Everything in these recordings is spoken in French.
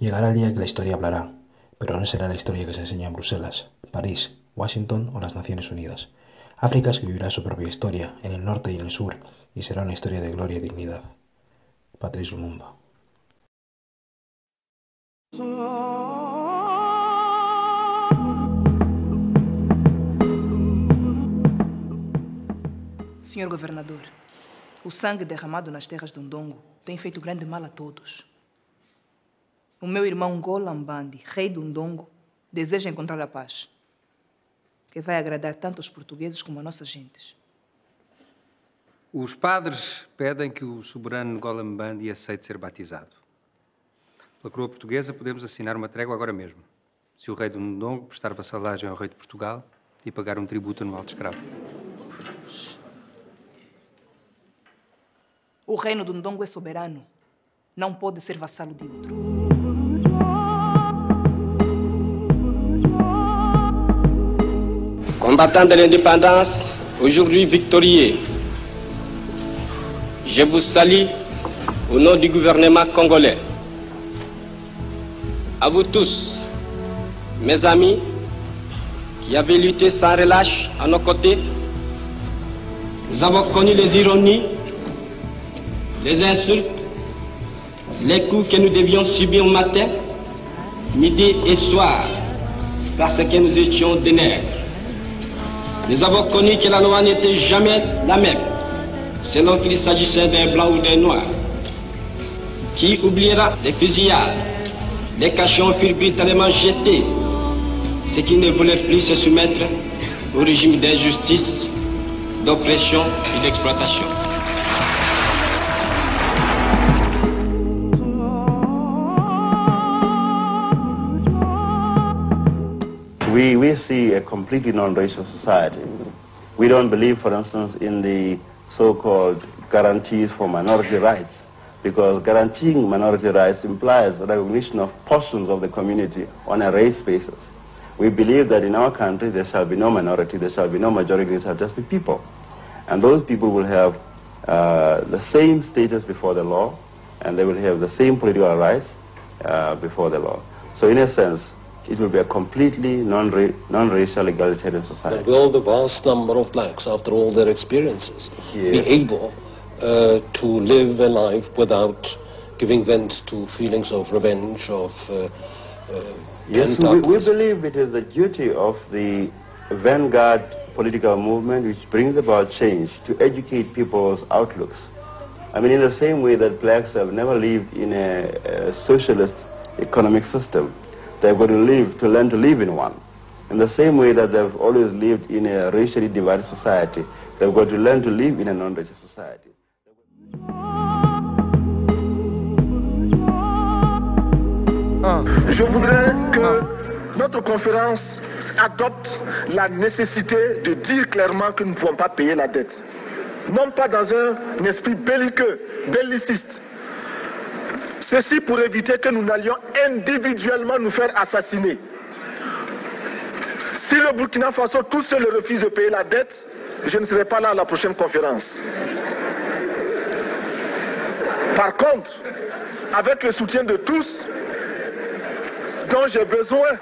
Llegará el día que la historia hablará, pero no será la historia que se enseña en Bruselas, París, Washington o las Naciones Unidas. África escribirá su propia historia, en el norte y en el sur, y será una historia de gloria y dignidad. Patrice Lumumba. Senhor governador, o sangue derramado nas terras do Ndongo tem feito grande mal a todos. O meu irmão Ngola Mbandi, rei do Ndongo, deseja encontrar a paz, que vai agradar tanto aos portugueses como a nossas gentes. Os padres pedem que o soberano Ngola Mbandi aceite ser batizado. Pela coroa portuguesa podemos assinar uma trégua agora mesmo, se o rei do Ndongo prestar vassalagem ao rei de Portugal e pagar um tributo anual de escravo. O reino do Ndongo é soberano, não pode ser vassalo de outro. Combattants de l'indépendance, aujourd'hui victorieux, je vous salue au nom du gouvernement congolais. À vous tous, mes amis, qui avez lutté sans relâche à nos côtés, nous avons connu les ironies, les insultes, les coups que nous devions subir au matin, midi et soir, parce que nous étions des nègres. Nous avons connu que la loi n'était jamais la même, selon qu'il s'agissait d'un blanc ou d'un noir. Qui oubliera les fusillades, les cachons furent brutalement jetés, ceux qui ne voulaient plus se soumettre au régime d'injustice, d'oppression et d'exploitation. We see a completely non-racial society. We don't believe, for instance, in the so-called guarantees for minority rights, because guaranteeing minority rights implies the recognition of portions of the community on a race basis. We believe that in our country there shall be no minority, there shall be no majority, there shall just be people. And those people will have the same status before the law, and they will have the same political rights before the law. So in a sense, it will be a completely non-racial egalitarian society. But will the vast number of blacks, after all their experiences, be able to live a life without giving vent to feelings of revenge, of yes, we believe it is the duty of the vanguard political movement which brings about change to educate people's outlooks. I mean, in the same way that blacks have never lived in a socialist economic system, they've got to learn to live in one. In the same way that they've always lived in a racially divided society, they've got to learn to live in a non-racial society. Je voudrais que notre conférence adopte la nécessité de dire clairement que nous ne pouvons pas payer la dette. Non pas dans un esprit belliqueux, belliciste. Ceci pour éviter que nous n'allions individuellement nous faire assassiner. Si le Burkina Faso tout seul refuse de payer la dette, je ne serai pas là à la prochaine conférence. Par contre, avec le soutien de tous, dont j'ai besoin,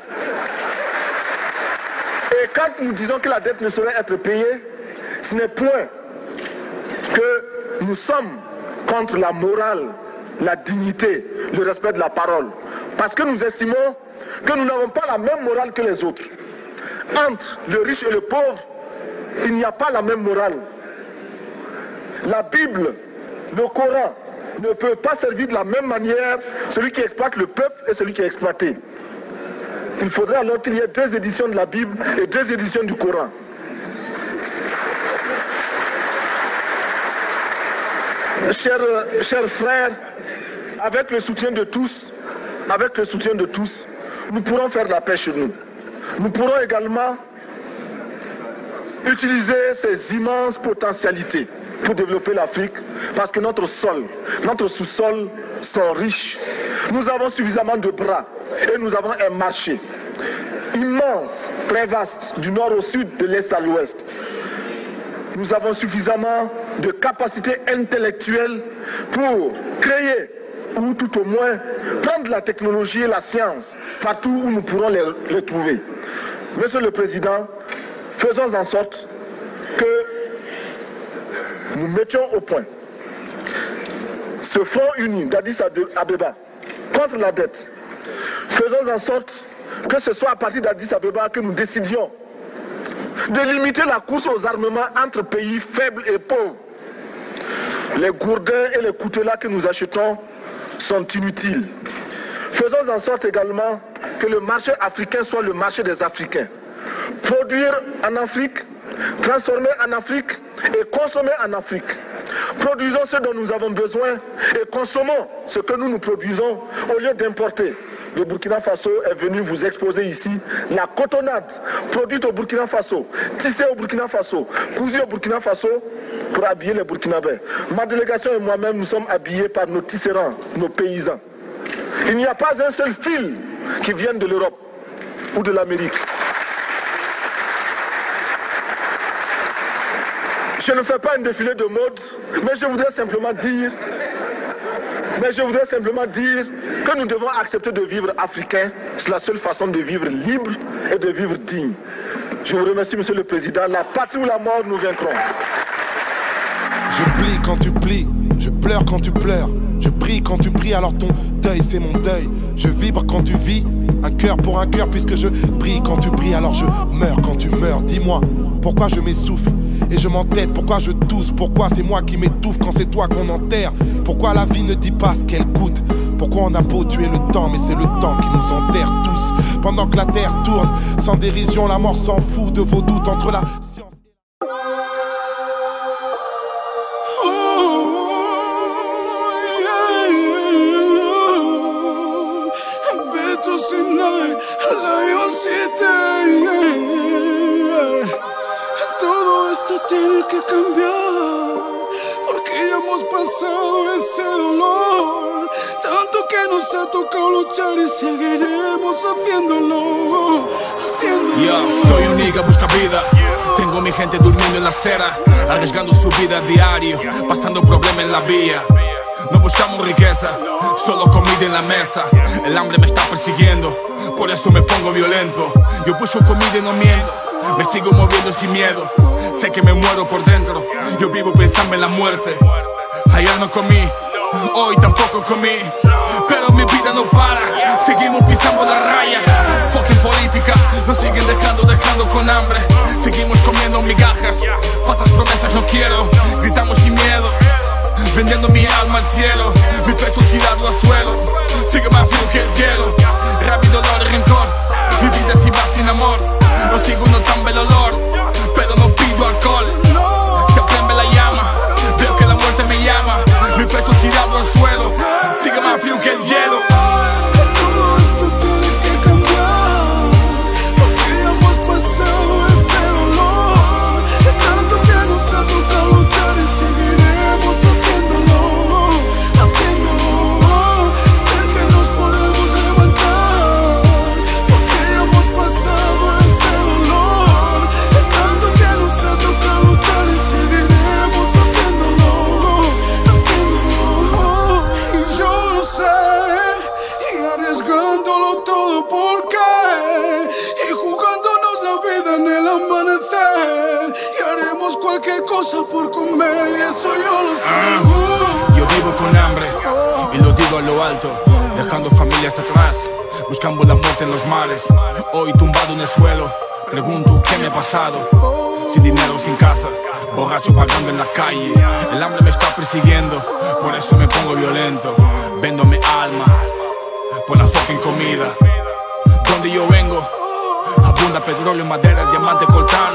et quand nous disons que la dette ne saurait être payée, ce n'est point que nous sommes contre la morale, la dignité, le respect de la parole. Parce que nous estimons que nous n'avons pas la même morale que les autres. Entre le riche et le pauvre, il n'y a pas la même morale. La Bible, le Coran, ne peut pas servir de la même manière celui qui exploite le peuple et celui qui est exploité. Il faudrait alors qu'il y ait deux éditions de la Bible et deux éditions du Coran. Chers frères, avec le soutien de tous, nous pourrons faire la paix chez nous. Nous pourrons également utiliser ces immenses potentialités pour développer l'Afrique, parce que notre sol, notre sous-sol sont riches. Nous avons suffisamment de bras et nous avons un marché immense, très vaste, du nord au sud, de l'est à l'ouest. Nous avons suffisamment de capacités intellectuelles pour créer ou tout au moins prendre la technologie et la science partout où nous pourrons les trouver. Monsieur le Président, faisons en sorte que nous mettions au point ce front uni d'Addis Abeba contre la dette. Faisons en sorte que ce soit à partir d'Addis Abeba que nous décidions de limiter la course aux armements entre pays faibles et pauvres. Les gourdins et les coutelas que nous achetons sont inutiles. Faisons en sorte également que le marché africain soit le marché des Africains. Produire en Afrique, transformer en Afrique et consommer en Afrique. Produisons ce dont nous avons besoin et consommons ce que nous produisons au lieu d'importer. Le Burkina Faso est venu vous exposer ici la cotonnade produite au Burkina Faso, tissée au Burkina Faso, cousue au Burkina Faso pour habiller les Burkinabés. Ma délégation et moi-même, nous sommes habillés par nos tisserands, nos paysans. Il n'y a pas un seul fil qui vienne de l'Europe ou de l'Amérique. Je ne fais pas un défilé de mode, mais je voudrais simplement dire que nous devons accepter de vivre africain. C'est la seule façon de vivre libre et de vivre digne. Je vous remercie, Monsieur le Président. La patrie ou la mort, nous vaincrons. Je plie quand tu plies, je pleure quand tu pleures. Je prie quand tu pries, alors ton deuil c'est mon deuil. Je vibre quand tu vis, un cœur pour un cœur. Puisque je prie quand tu pries, alors je meurs quand tu meurs. Dis-moi, pourquoi je m'essouffle et je m'entête? Pourquoi je tousse? Pourquoi c'est moi qui m'étouffe quand c'est toi qu'on enterre? Pourquoi la vie ne dit pas ce qu'elle coûte? Pourquoi on a beau tuer le temps, mais c'est le temps qui nous enterre tous. Pendant que la terre tourne, sans dérision, la mort s'en fout de vos doutes entre la science et la... Todo esto tiene que cambiar, porque ya hemos pasado ese dolor, tanto que nos ha tocado luchar y seguiremos haciéndolo. Soy un nigga, busca vida. Tengo mi gente durmiendo en la acera, arriesgando su vida a diario, pasando problemas en la vía. No buscamos riqueza, solo comida en la mesa. El hambre me está persiguiendo, por eso me pongo violento. Yo busco comida y no miento, me sigo moviendo sin miedo. Sé que me muero por dentro, yo vivo pensando en la muerte. Ayer no comí, hoy tampoco comí, pero mi vida no para, seguimos pisando la raya. Fucking política, nos siguen dejando con hambre. Seguimos comiendo migajas, falsas promesas no quiero. Gritamos sin miedo, vendiendo mi alma al cielo. Mi pecho tirado al suelo, sigue más frío que el hielo. Rabia, dolor y rencor, mi vida si va sin amor. No sigo notando el olor, pero no pido alcohol. Se prende la llama, veo que la muerte me llama. Mi pecho tirado al suelo, sigue más frío que el hielo. Todo esto tiene que cambiar, porque ya hemos pasado ese dolor, tanto que nos ha tocado luchar y seguiremos haciéndolo. Sé que nos podemos levantar, porque ya hemos pasado ese dolor, tanto que nos ha tocado luchar y seguiremos haciéndolo. Y yo lo sé, y arriesgándolo todo, ¿por qué? Y jugándonos la vida en el amanecer, y haremos cualquier cosa por comer, y eso yo lo sé. Yo vivo con hambre, y lo digo a lo alto, dejando familias atrás, buscando la muerte en los mares. Hoy tumbado en el suelo, pregunto qué me ha pasado. Sin dinero, sin casa, borracho pagando en la calle. El hambre me está persiguiendo, por eso me pongo violento. Vendo mi alma por la fucking comida. Donde yo vengo, abunda petróleo, madera, diamante, coltán.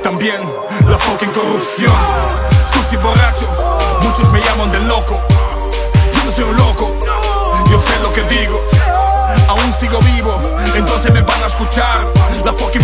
También la fucking corrupción. Sucio y borracho, muchos me llaman de loco. Yo no soy un loco, yo sé lo que digo. Aún sigo vivo, entonces me van a escuchar. La fucking